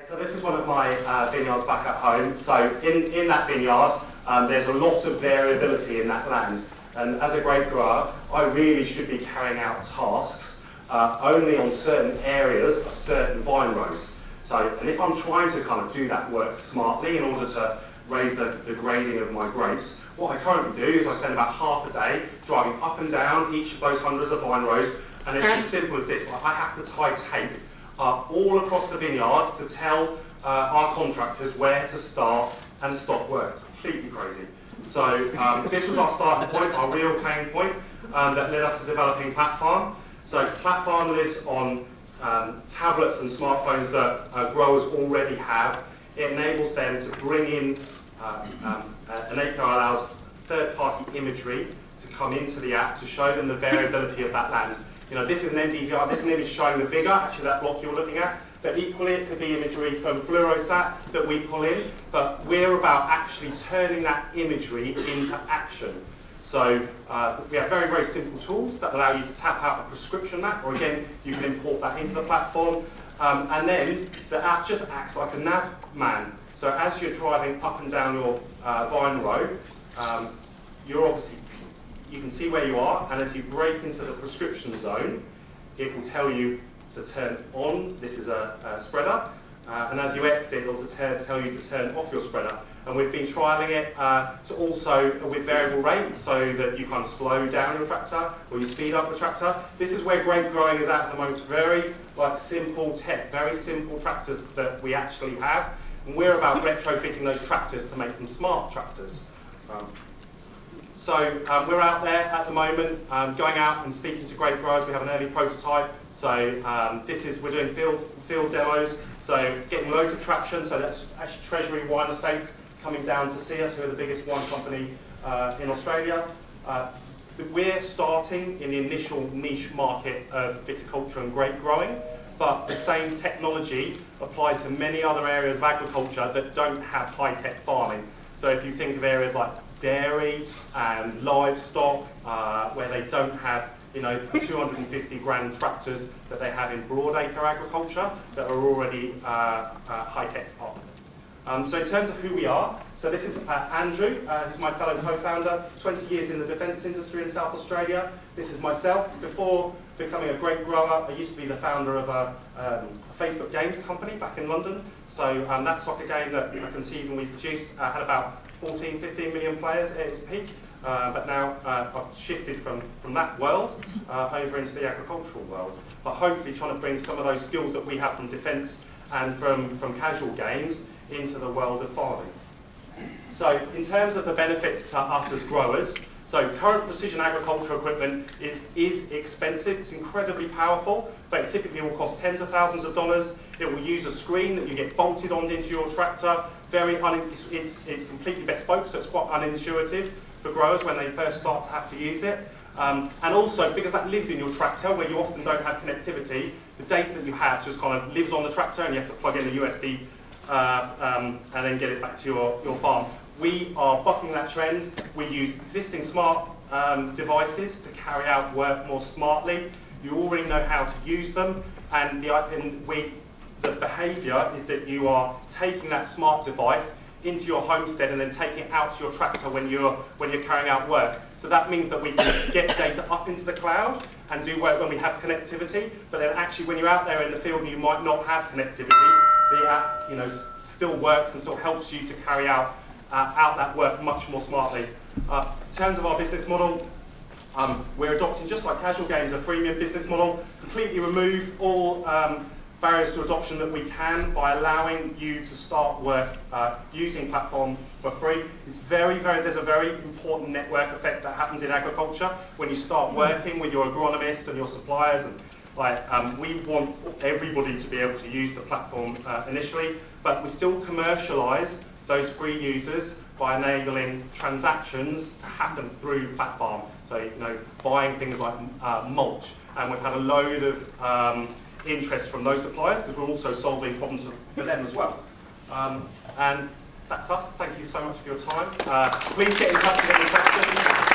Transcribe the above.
So this is one of my vineyards back at home. So in that vineyard, there's a lot of variability in that land. And as a grape grower, I really should be carrying out tasks only on certain areas of certain vine rows. So, and if I'm trying to kind of do that work smartly in order to raise the grading of my grapes, what I currently do is I spend about half a day driving up and down each of those hundreds of vine rows, and it's as simple as this. I have to tie tape all across the vineyard to tell our contractors where to start and stop work. It's completely crazy. So this was our starting point, our real pain point that led us to developing Platfarm. So Platfarm lives on tablets and smartphones that growers already have. It enables them to bring in, an API allows third-party imagery to come into the app to show them the variability of that land. You know, this is an NDVR, this is an image showing the vigor, actually that block you're looking at, but equally it could be imagery from Fluorosat that we pull in, but we're about actually turning that imagery into action. So we have very, very simple tools that allow you to tap out a prescription map, or again, you can import that into the platform, and then the app just acts like a navman. So as you're driving up and down your vine row, you can see where you are, and as you break into the prescription zone, it will tell you to turn on. This is a spreader, and as you exit, it will tell you to turn off your spreader. And we've been trialling it to also with variable rate, so that you kind of slow down your tractor or you speed up the tractor. This is where grape growing is at the moment. Very simple tech, very simple tractors that we actually have, and we're about retrofitting those tractors to make them smart tractors. So we're out there at the moment, going out and speaking to grape growers. We have an early prototype. So we're doing field demos. So getting loads of traction. So that's actually Treasury Wine Estates coming down to see us, who are the biggest wine company in Australia. We're starting in the initial niche market of viticulture and grape growing, but the same technology applies to many other areas of agriculture that don't have high-tech farming. So if you think of areas like dairy and livestock, where they don't have, the 250 grand tractors that they have in broadacre agriculture that are already high-tech up. So in terms of who we are, so this is Andrew, who's my fellow co-founder, 20 years in the defence industry in South Australia. This is myself. Before becoming a grape grower, I used to be the founder of a Facebook games company back in London. So that soccer game that I conceived and we produced had about 14, 15 million players at its peak. But now I've shifted from that world over into the agricultural world. But hopefully trying to bring some of those skills that we have from defence and from casual games into the world of farming. So in terms of the benefits to us as growers, so current precision agricultural equipment is expensive, it's incredibly powerful, but it typically will cost tens of thousands of dollars. It will use a screen that you get bolted on into your tractor. It's completely bespoke, so it's quite unintuitive for growers when they first start to have to use it. And also, because that lives in your tractor, where you often don't have connectivity, the data that you have just kind of lives on the tractor, and you have to plug in a USB and then get it back to your farm. We are bucking that trend. We use existing smart devices to carry out work more smartly. You already know how to use them, and the behaviour is that you are taking that smart device into your homestead and then taking it out to your tractor when you're carrying out work. So that means that we can get data up into the cloud and do work when we have connectivity, but then actually when you're out there in the field and you might not have connectivity, the app still works and sort of helps you to carry out that work much more smartly. In terms of our business model, we're adopting, just like casual games, a freemium business model, completely remove all barriers to adoption that we can by allowing you to start work using Platfarm for free. There's a very important network effect that happens in agriculture when you start working with your agronomists and your suppliers. And we want everybody to be able to use the platform initially, but we still commercialise those free users by enabling transactions to happen through Platfarm. So, buying things like mulch, and we've had a load of interest from those suppliers because we're also solving problems for them as well. And that's us. Thank you so much for your time. Please get in touch with any questions.